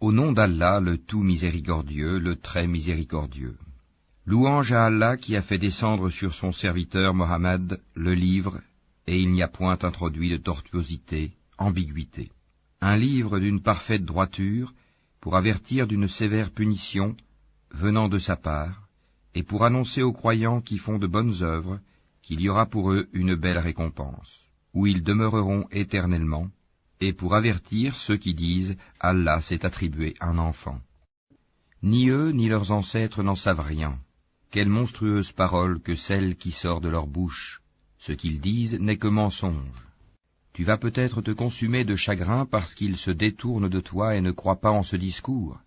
Au nom d'Allah, le tout miséricordieux, le très miséricordieux. Louange à Allah qui a fait descendre sur son serviteur Mohammed le livre, et il n'y a point introduit de tortuosité, ambiguïté. Un livre d'une parfaite droiture, pour avertir d'une sévère punition, venant de sa part, et pour annoncer aux croyants qui font de bonnes œuvres, qu'il y aura pour eux une belle récompense, où ils demeureront éternellement, et pour avertir ceux qui disent « Allah s'est attribué un enfant ». Ni eux ni leurs ancêtres n'en savent rien. Quelle monstrueuse parole que celle qui sort de leur bouche. Ce qu'ils disent n'est que mensonge. Tu vas peut-être te consumer de chagrin parce qu'ils se détournent de toi et ne croient pas en ce discours.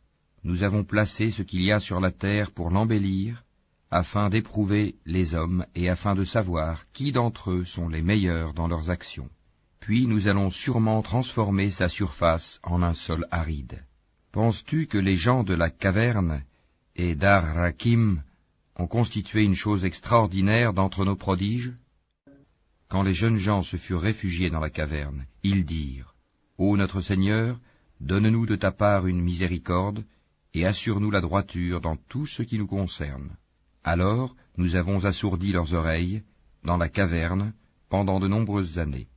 Nous avons placé ce qu'il y a sur la terre pour l'embellir, afin d'éprouver les hommes et afin de savoir qui d'entre eux sont les meilleurs dans leurs actions. Puis nous allons sûrement transformer sa surface en un sol aride. Penses-tu que les gens de la caverne et d'Ar-Rakim ont constitué une chose extraordinaire d'entre nos prodiges? Quand les jeunes gens se furent réfugiés dans la caverne, ils dirent « Ô notre Seigneur, donne-nous de ta part une miséricorde, et assure-nous la droiture dans tout ce qui nous concerne. » Alors nous avons assourdi leurs oreilles, dans la caverne, pendant de nombreuses années.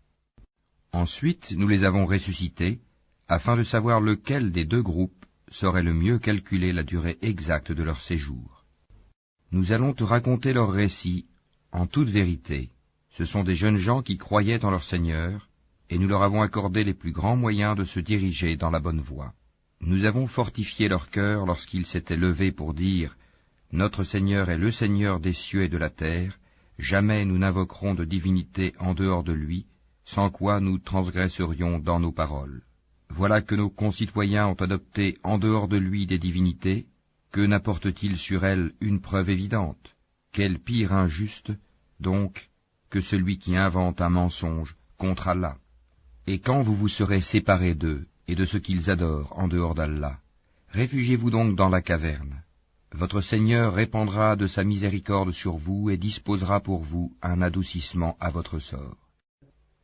Ensuite nous les avons ressuscités, afin de savoir lequel des deux groupes saurait le mieux calculer la durée exacte de leur séjour. Nous allons te raconter leur récit, en toute vérité. Ce sont des jeunes gens qui croyaient en leur Seigneur, et nous leur avons accordé les plus grands moyens de se diriger dans la bonne voie. Nous avons fortifié leur cœur lorsqu'ils s'étaient levés pour dire « Notre Seigneur est le Seigneur des cieux et de la terre, jamais nous n'invoquerons de divinité en dehors de lui, sans quoi nous transgresserions dans nos paroles. Voilà que nos concitoyens ont adopté en dehors de lui des divinités, que n'apporte-t-il sur elles une preuve évidente? Quel pire injuste, donc, que celui qui invente un mensonge contre Allah. Et quand vous vous serez séparés d'eux et de ce qu'ils adorent en dehors d'Allah, réfugiez-vous donc dans la caverne. Votre Seigneur répandra de sa miséricorde sur vous et disposera pour vous un adoucissement à votre sort.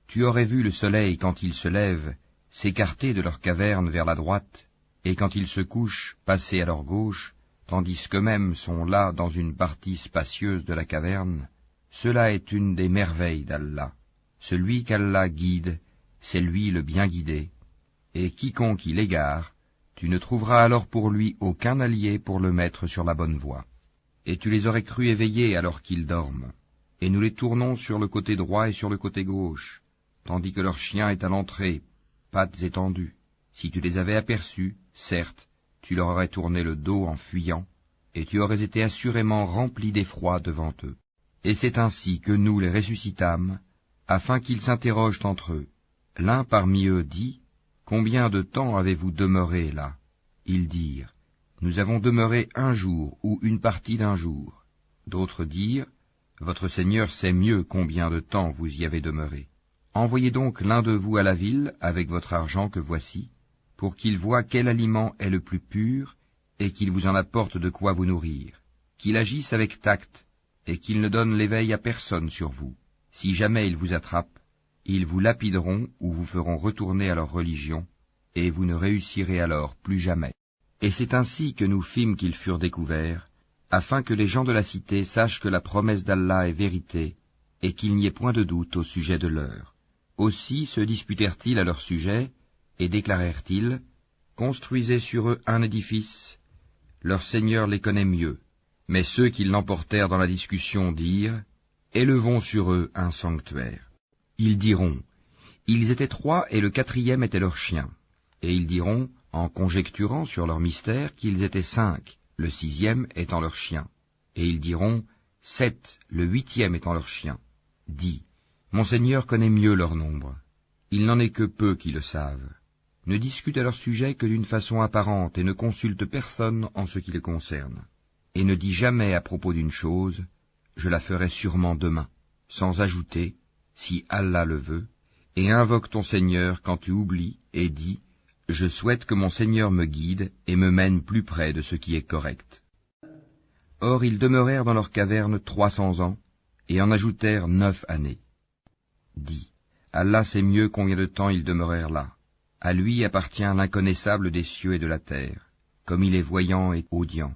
Tu aurais vu le soleil quand il se lève s'écarter de leur caverne vers la droite, et quand il se couche passer à leur gauche, tandis qu'eux-mêmes sont là dans une partie spacieuse de la caverne. Cela est une des merveilles d'Allah. Celui qu'Allah guide, c'est lui le bien guidé, et quiconque il égare, tu ne trouveras alors pour lui aucun allié pour le mettre sur la bonne voie. Et tu les aurais crus éveillés alors qu'ils dorment, et nous les tournons sur le côté droit et sur le côté gauche, tandis que leur chien est à l'entrée, pattes étendues. Si tu les avais aperçus, certes, tu leur aurais tourné le dos en fuyant, et tu aurais été assurément rempli d'effroi devant eux. Et c'est ainsi que nous les ressuscitâmes, afin qu'ils s'interrogent entre eux. L'un parmi eux dit, « Combien de temps avez-vous demeuré là ?» Ils dirent, « Nous avons demeuré un jour ou une partie d'un jour. » D'autres dirent, « Votre Seigneur sait mieux combien de temps vous y avez demeuré. Envoyez donc l'un de vous à la ville avec votre argent que voici, pour qu'il voie quel aliment est le plus pur, et qu'il vous en apporte de quoi vous nourrir, qu'il agisse avec tact, et qu'ils ne donnent l'éveil à personne sur vous. Si jamais ils vous attrapent, ils vous lapideront ou vous feront retourner à leur religion, et vous ne réussirez alors plus jamais. » Et c'est ainsi que nous fîmes qu'ils furent découverts, afin que les gens de la cité sachent que la promesse d'Allah est vérité, et qu'il n'y ait point de doute au sujet de l'heure. Aussi se disputèrent-ils à leur sujet, et déclarèrent-ils, « Construisez sur eux un édifice, leur Seigneur les connaît mieux. » Mais ceux qui l'emportèrent dans la discussion dirent, « Élevons sur eux un sanctuaire. » Ils diront, « Ils étaient 3 et le 4e était leur chien. » Et ils diront, en conjecturant sur leur mystère, qu'ils étaient 5, le 6e étant leur chien. Et ils diront, 7, le 8e étant leur chien. Dis, mon Seigneur connaît mieux leur nombre. Il n'en est que peu qui le savent. Ne discute à leur sujet que d'une façon apparente et ne consulte personne en ce qui les concerne. Et ne dis jamais à propos d'une chose, je la ferai sûrement demain, sans ajouter, si Allah le veut, et invoque ton Seigneur quand tu oublies et dis, je souhaite que mon Seigneur me guide et me mène plus près de ce qui est correct. Or ils demeurèrent dans leur caverne 300 ans, et en ajoutèrent 9 années. Dis, Allah sait mieux combien de temps ils demeurèrent là. À lui appartient l'inconnaissable des cieux et de la terre, comme il est voyant et audient.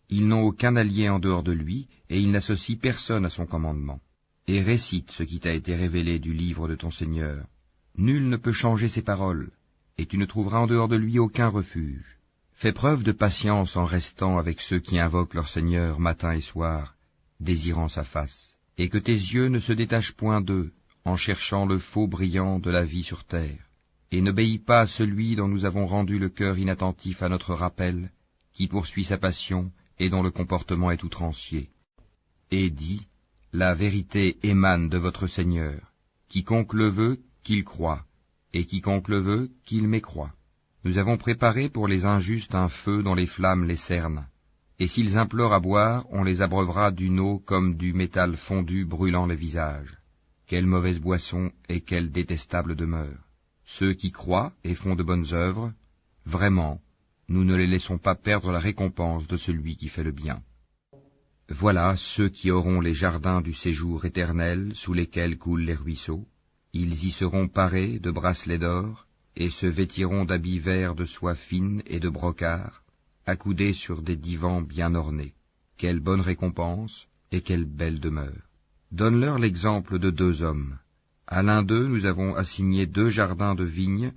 Ils n'ont aucun allié en dehors de lui, et il n'associe personne à son commandement. Et récite ce qui t'a été révélé du livre de ton Seigneur. Nul ne peut changer ses paroles, et tu ne trouveras en dehors de lui aucun refuge. Fais preuve de patience en restant avec ceux qui invoquent leur Seigneur matin et soir, désirant sa face, et que tes yeux ne se détachent point d'eux, en cherchant le faux brillant de la vie sur terre. Et n'obéis pas à celui dont nous avons rendu le cœur inattentif à notre rappel, qui poursuit sa passion et dont le comportement est outrancier. Et dis, la vérité émane de votre Seigneur. Quiconque le veut, qu'il croie, et quiconque le veut, qu'il mécroie. Nous avons préparé pour les injustes un feu dont les flammes les cernent. Et s'ils implorent à boire, on les abreuvera d'une eau comme du métal fondu brûlant le visage. Quelle mauvaise boisson et quelle détestable demeure. Ceux qui croient et font de bonnes œuvres, vraiment, nous ne les laissons pas perdre la récompense de celui qui fait le bien. Voilà ceux qui auront les jardins du séjour éternel sous lesquels coulent les ruisseaux. Ils y seront parés de bracelets d'or, et se vêtiront d'habits verts de soie fine et de brocart, accoudés sur des divans bien ornés. Quelle bonne récompense, et quelle belle demeure. Donne-leur l'exemple de 2 hommes. À l'un d'eux, nous avons assigné 2 jardins de vignes,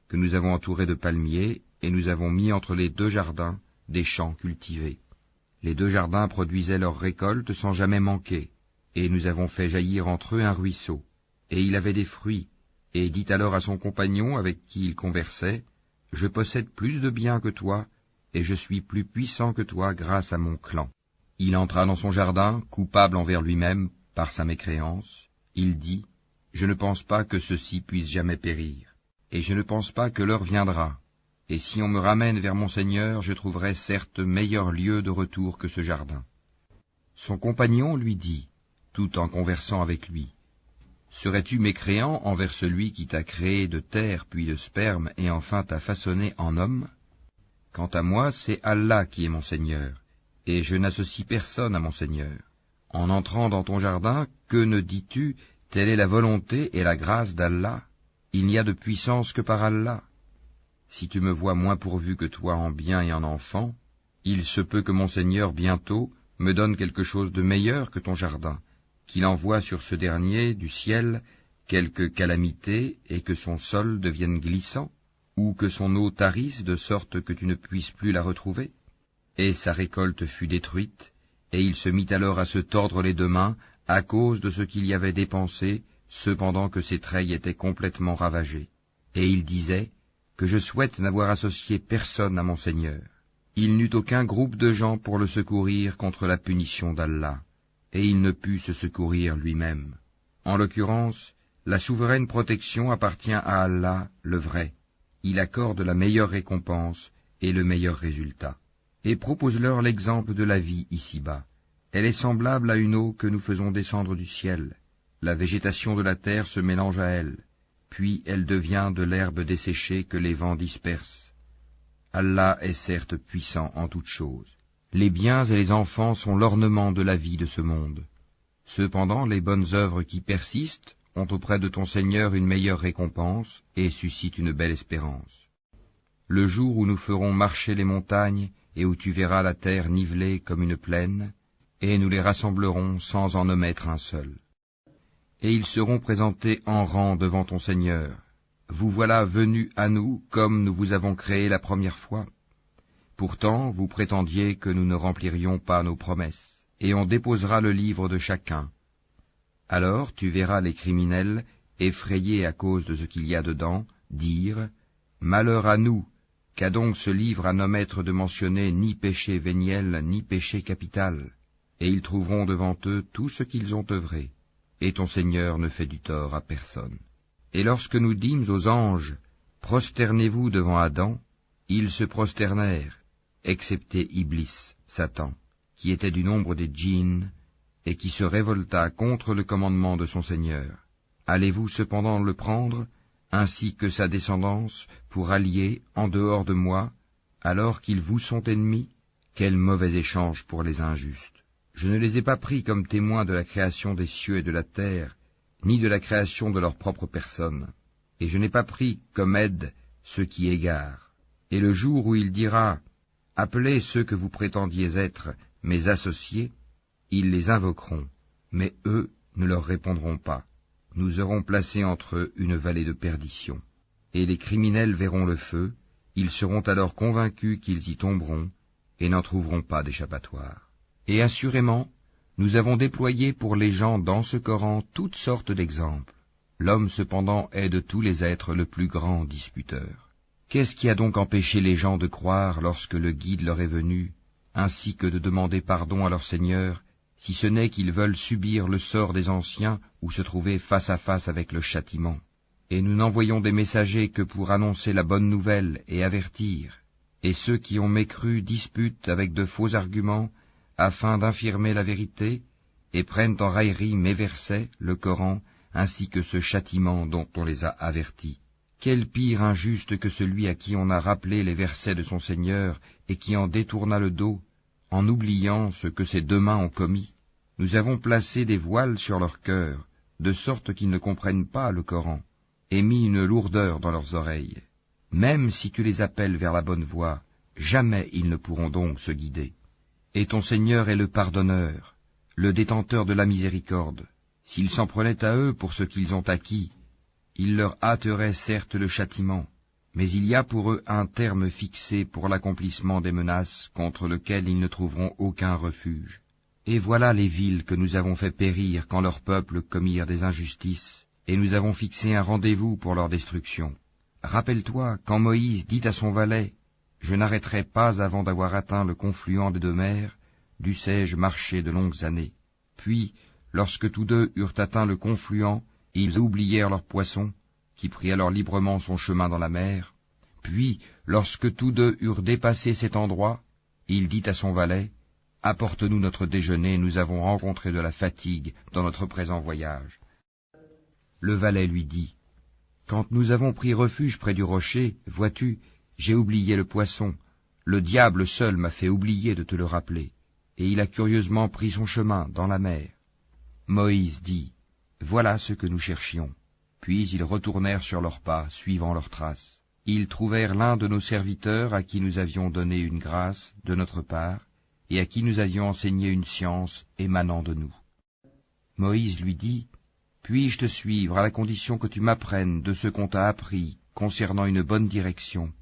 que nous avons entourés de palmiers, et nous avons mis entre les 2 jardins des champs cultivés. Les 2 jardins produisaient leurs récoltes sans jamais manquer, et nous avons fait jaillir entre eux un ruisseau. Et il avait des fruits, et dit alors à son compagnon avec qui il conversait, « Je possède plus de biens que toi, et je suis plus puissant que toi grâce à mon clan. » Il entra dans son jardin, coupable envers lui-même par sa mécréance. Il dit, « Je ne pense pas que ceci puisse jamais périr, et je ne pense pas que l'heure viendra. Et si on me ramène vers mon Seigneur, je trouverai certes meilleur lieu de retour que ce jardin. » Son compagnon lui dit, tout en conversant avec lui, « Serais-tu mécréant envers celui qui t'a créé de terre puis de sperme et enfin t'a façonné en homme? Quant à moi, c'est Allah qui est mon Seigneur, et je n'associe personne à mon Seigneur. En entrant dans ton jardin, que ne dis-tu, telle est la volonté et la grâce d'Allah? Il n'y a de puissance que par Allah. Si tu me vois moins pourvu que toi en biens et en enfants, il se peut que mon Seigneur bientôt me donne quelque chose de meilleur que ton jardin, qu'il envoie sur ce dernier du ciel quelque calamité et que son sol devienne glissant, ou que son eau tarisse de sorte que tu ne puisses plus la retrouver. » Et sa récolte fut détruite, et il se mit alors à se tordre les 2 mains à cause de ce qu'il y avait dépensé, cependant que ses treilles étaient complètement ravagées. Et il disait, « Que je souhaite n'avoir associé personne à mon Seigneur. » Il n'eut aucun groupe de gens pour le secourir contre la punition d'Allah, et il ne put se secourir lui-même. En l'occurrence, la souveraine protection appartient à Allah, le vrai. Il accorde la meilleure récompense et le meilleur résultat. Et propose-leur l'exemple de la vie ici-bas. Elle est semblable à une eau que nous faisons descendre du ciel. La végétation de la terre se mélange à elle, puis elle devient de l'herbe desséchée que les vents dispersent. Allah est certes puissant en toutes choses. Les biens et les enfants sont l'ornement de la vie de ce monde. Cependant, les bonnes œuvres qui persistent ont auprès de ton Seigneur une meilleure récompense et suscitent une belle espérance. Le jour où nous ferons marcher les montagnes et où tu verras la terre nivelée comme une plaine, et nous les rassemblerons sans en omettre un seul. Et ils seront présentés en rang devant ton Seigneur. Vous voilà venus à nous comme nous vous avons créé la première fois. Pourtant, vous prétendiez que nous ne remplirions pas nos promesses, et on déposera le livre de chacun. Alors tu verras les criminels, effrayés à cause de ce qu'il y a dedans, dire « Malheur à nous, qu'a donc ce livre à n'omettre de mentionner ni péché véniel, ni péché capital ?» Et ils trouveront devant eux tout ce qu'ils ont œuvré, et ton Seigneur ne fait du tort à personne. Et lorsque nous dîmes aux anges, « Prosternez-vous devant Adam », ils se prosternèrent, excepté Iblis, Satan, qui était du nombre des djinns, et qui se révolta contre le commandement de son Seigneur. Allez-vous cependant le prendre, ainsi que sa descendance, pour allier en dehors de moi, alors qu'ils vous sont ennemis? Quel mauvais échange pour les injustes! Je ne les ai pas pris comme témoins de la création des cieux et de la terre, ni de la création de leur propre personne, et je n'ai pas pris comme aide ceux qui égarent. Et le jour où il dira « Appelez ceux que vous prétendiez être mes associés », ils les invoqueront, mais eux ne leur répondront pas. Nous aurons placé entre eux une vallée de perdition. Et les criminels verront le feu, ils seront alors convaincus qu'ils y tomberont, et n'en trouveront pas d'échappatoire. Et assurément, nous avons déployé pour les gens dans ce Coran toutes sortes d'exemples. L'homme cependant est de tous les êtres le plus grand disputeur. Qu'est-ce qui a donc empêché les gens de croire lorsque le guide leur est venu, ainsi que de demander pardon à leur Seigneur, si ce n'est qu'ils veulent subir le sort des anciens ou se trouver face à face avec le châtiment? Et nous n'envoyons des messagers que pour annoncer la bonne nouvelle et avertir, et ceux qui ont mécru disputent avec de faux arguments, afin d'infirmer la vérité, et prennent en raillerie mes versets, le Coran, ainsi que ce châtiment dont on les a avertis. Quel pire injuste que celui à qui on a rappelé les versets de son Seigneur, et qui en détourna le dos, en oubliant ce que ses deux mains ont commis. Nous avons placé des voiles sur leur cœur, de sorte qu'ils ne comprennent pas le Coran, et mis une lourdeur dans leurs oreilles. Même si tu les appelles vers la bonne voie, jamais ils ne pourront donc se guider. Et ton Seigneur est le pardonneur, le détenteur de la miséricorde. S'ils s'en prenaient à eux pour ce qu'ils ont acquis, il leur hâterait certes le châtiment, mais il y a pour eux un terme fixé pour l'accomplissement des menaces contre lequel ils ne trouveront aucun refuge. Et voilà les villes que nous avons fait périr quand leurs peuples commirent des injustices, et nous avons fixé un rendez-vous pour leur destruction. Rappelle-toi quand Moïse dit à son valet, « Je n'arrêterai pas avant d'avoir atteint le confluent des deux mers, dussé-je marcher de longues années. » Puis, lorsque tous deux eurent atteint le confluent, ils oublièrent leurs poissons, qui prit alors librement son chemin dans la mer. Puis, lorsque tous deux eurent dépassé cet endroit, il dit à son valet, « Apporte-nous notre déjeuner, nous avons rencontré de la fatigue dans notre présent voyage. » Le valet lui dit, « Quand nous avons pris refuge près du rocher, vois-tu, j'ai oublié le poisson. Le diable seul m'a fait oublier de te le rappeler, et il a curieusement pris son chemin dans la mer. » Moïse dit, « Voilà ce que nous cherchions. » Puis ils retournèrent sur leurs pas, suivant leurs traces. Ils trouvèrent l'un de nos serviteurs à qui nous avions donné une grâce de notre part, et à qui nous avions enseigné une science émanant de nous. Moïse lui dit, « Puis-je te suivre à la condition que tu m'apprennes de ce qu'on t'a appris concernant une bonne direction ?»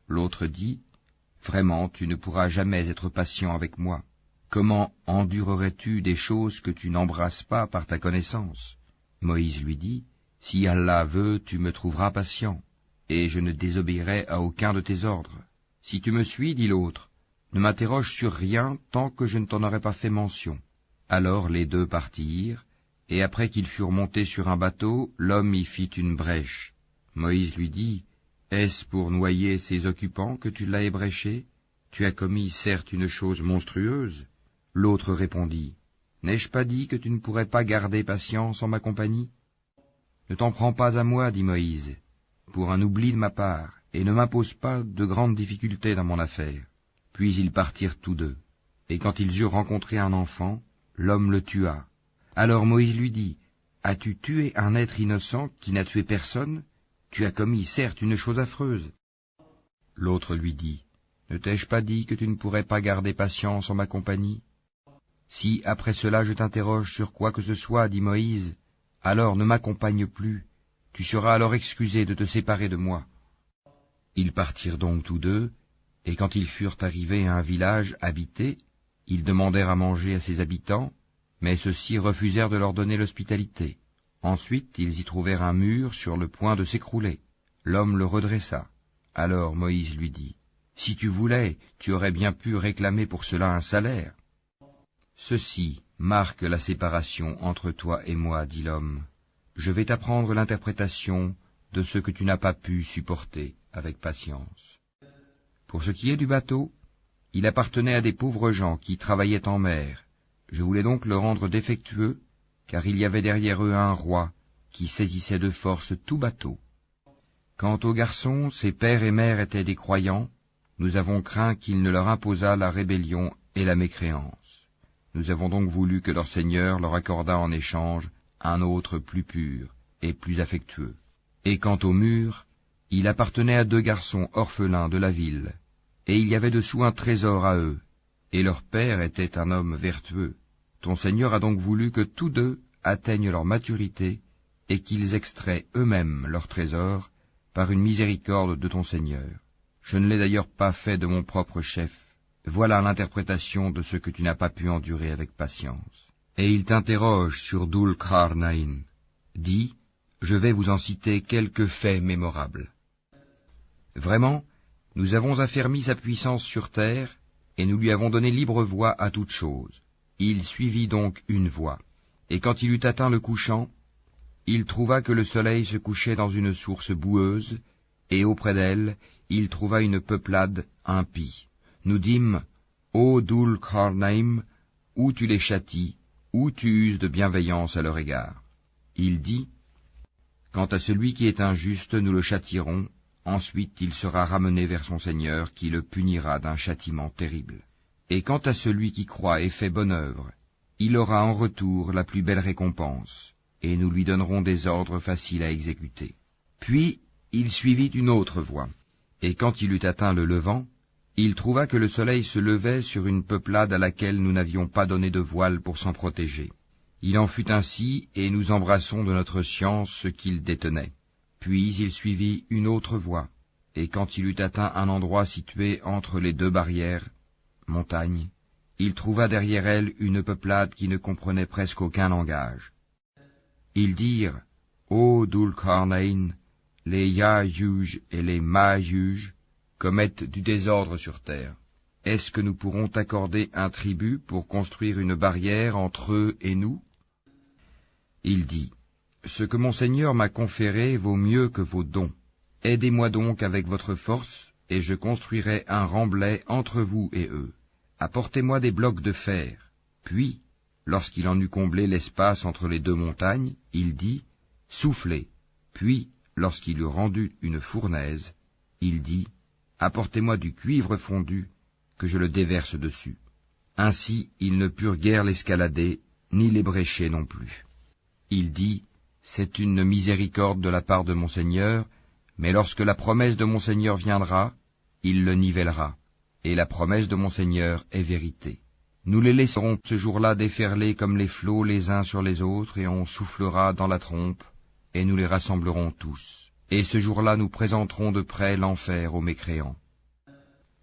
L'autre dit, « Vraiment, tu ne pourras jamais être patient avec moi. Comment endurerais-tu des choses que tu n'embrasses pas par ta connaissance ?» Moïse lui dit, « Si Allah veut, tu me trouveras patient, et je ne désobéirai à aucun de tes ordres. Si tu me suis, dit l'autre, ne m'interroge sur rien tant que je ne t'en aurai pas fait mention. » Alors les deux partirent, et après qu'ils furent montés sur un bateau, l'homme y fit une brèche. Moïse lui dit, « Est-ce pour noyer ces occupants que tu l'as ébréché? Tu as commis certes une chose monstrueuse. » L'autre répondit, « N'ai-je pas dit que tu ne pourrais pas garder patience en ma compagnie? » « Ne t'en prends pas à moi, dit Moïse, pour un oubli de ma part, et ne m'impose pas de grandes difficultés dans mon affaire. » Puis ils partirent tous deux, et quand ils eurent rencontré un enfant, l'homme le tua. Alors Moïse lui dit, « As-tu tué un être innocent qui n'a tué personne? Tu as commis certes une chose affreuse. » L'autre lui dit, « Ne t'ai-je pas dit que tu ne pourrais pas garder patience en ma compagnie? Si après cela je t'interroge sur quoi que ce soit, dit Moïse, alors ne m'accompagne plus, tu seras alors excusé de te séparer de moi. » Ils partirent donc tous deux, et quand ils furent arrivés à un village habité, ils demandèrent à manger à ses habitants, mais ceux-ci refusèrent de leur donner l'hospitalité. Ensuite ils y trouvèrent un mur sur le point de s'écrouler. L'homme le redressa. Alors Moïse lui dit, « Si tu voulais, tu aurais bien pu réclamer pour cela un salaire. » « Ceci marque la séparation entre toi et moi, dit l'homme. Je vais t'apprendre l'interprétation de ce que tu n'as pas pu supporter avec patience. Pour ce qui est du bateau, il appartenait à des pauvres gens qui travaillaient en mer. Je voulais donc le rendre défectueux, car il y avait derrière eux un roi qui saisissait de force tout bateau. Quant aux garçons, ses pères et mères étaient des croyants, nous avons craint qu'il ne leur imposât la rébellion et la mécréance. Nous avons donc voulu que leur Seigneur leur accordât en échange un autre plus pur et plus affectueux. Et quant au mur, Il appartenait à 2 garçons orphelins de la ville, et il y avait dessous un trésor à eux, et leur père était un homme vertueux. Ton Seigneur a donc voulu que tous 2 atteignent leur maturité, et qu'ils extraient eux-mêmes leur trésor, par une miséricorde de ton Seigneur. Je ne l'ai d'ailleurs pas fait de mon propre chef. Voilà l'interprétation de ce que tu n'as pas pu endurer avec patience. Et il t'interroge sur Dhul Qarnayn. Dis, je vais vous en citer quelques faits mémorables. Vraiment, nous avons affermi sa puissance sur terre, et nous lui avons donné libre voie à toute chose. Il suivit donc une voie, et quand il eut atteint le couchant, il trouva que le soleil se couchait dans une source boueuse, et auprès d'elle, il trouva une peuplade impie. Nous dîmes, ô Dhul Qarnayn, ou tu les châties, ou tu uses de bienveillance à leur égard. Il dit, quant à celui qui est injuste, nous le châtierons, ensuite il sera ramené vers son Seigneur, qui le punira d'un châtiment terrible. Et quant à celui qui croit et fait bonne œuvre, il aura en retour la plus belle récompense, et nous lui donnerons des ordres faciles à exécuter. Puis il suivit une autre voie, et quand il eut atteint le levant, il trouva que le soleil se levait sur une peuplade à laquelle nous n'avions pas donné de voile pour s'en protéger. Il en fut ainsi, et nous embrassons de notre science ce qu'il détenait. Puis il suivit une autre voie, et quand il eut atteint un endroit situé entre les 2 barrières, montagnes, il trouva derrière elle une peuplade qui ne comprenait presque aucun langage. Ils dirent, ô Dhul Qarnayn, les Ya'juj et les Ma'juj commettent du désordre sur terre. Est-ce que nous pourrons t'accorder un tribut pour construire une barrière entre eux et nous? Il dit, ce que mon Seigneur m'a conféré vaut mieux que vos dons. Aidez-moi donc avec votre force, et je construirai un remblai entre vous et eux. Apportez-moi des blocs de fer. Puis, lorsqu'il en eut comblé l'espace entre les 2 montagnes, il dit, soufflez. Puis, lorsqu'il eut rendu une fournaise, il dit, apportez-moi du cuivre fondu, que je le déverse dessus. Ainsi, ils ne purent guère l'escalader, ni l'ébrécher non plus. Il dit, c'est une miséricorde de la part de mon Seigneur, mais lorsque la promesse de mon Seigneur viendra, il le nivellera, et la promesse de mon Seigneur est vérité. Nous les laisserons ce jour-là déferler comme les flots les uns sur les autres, et on soufflera dans la trompe, et nous les rassemblerons tous. Et ce jour-là nous présenterons de près l'enfer aux mécréants,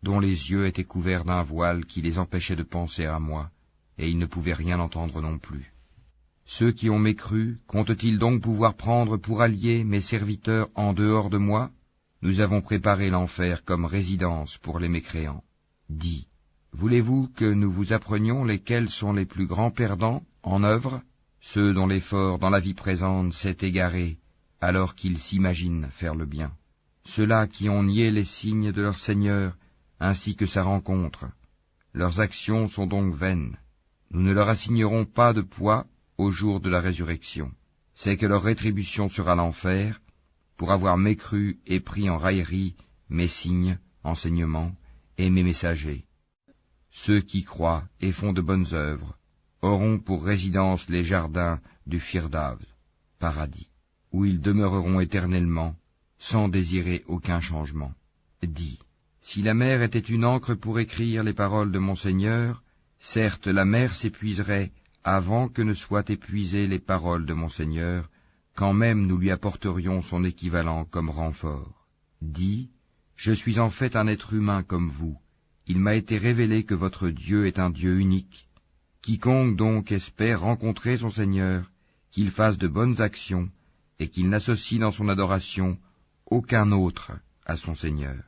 dont les yeux étaient couverts d'un voile qui les empêchait de penser à moi, et ils ne pouvaient rien entendre non plus. Ceux qui ont mécru, comptent-ils donc pouvoir prendre pour alliés mes serviteurs en dehors de moi? Nous avons préparé l'enfer comme résidence pour les mécréants. Dis, voulez-vous que nous vous apprenions lesquels sont les plus grands perdants en œuvre? Ceux dont l'effort dans la vie présente s'est égaré, alors qu'ils s'imaginent faire le bien. Ceux-là qui ont nié les signes de leur Seigneur, ainsi que sa rencontre. Leurs actions sont donc vaines. Nous ne leur assignerons pas de poids au jour de la résurrection. C'est que leur rétribution sera l'enfer, pour avoir mécru et pris en raillerie mes signes, enseignements, et mes messagers. Ceux qui croient et font de bonnes œuvres auront pour résidence les jardins du Firdaus, paradis, où ils demeureront éternellement, sans désirer aucun changement. Dis, si la mer était une encre pour écrire les paroles de mon Seigneur, certes la mer s'épuiserait avant que ne soient épuisées les paroles de mon Seigneur, quand même nous lui apporterions son équivalent comme renfort. Dis, je suis en fait un être humain comme vous. Il m'a été révélé que votre Dieu est un Dieu unique. Quiconque donc espère rencontrer son Seigneur, qu'il fasse de bonnes actions, et qu'il n'associe dans son adoration aucun autre à son Seigneur.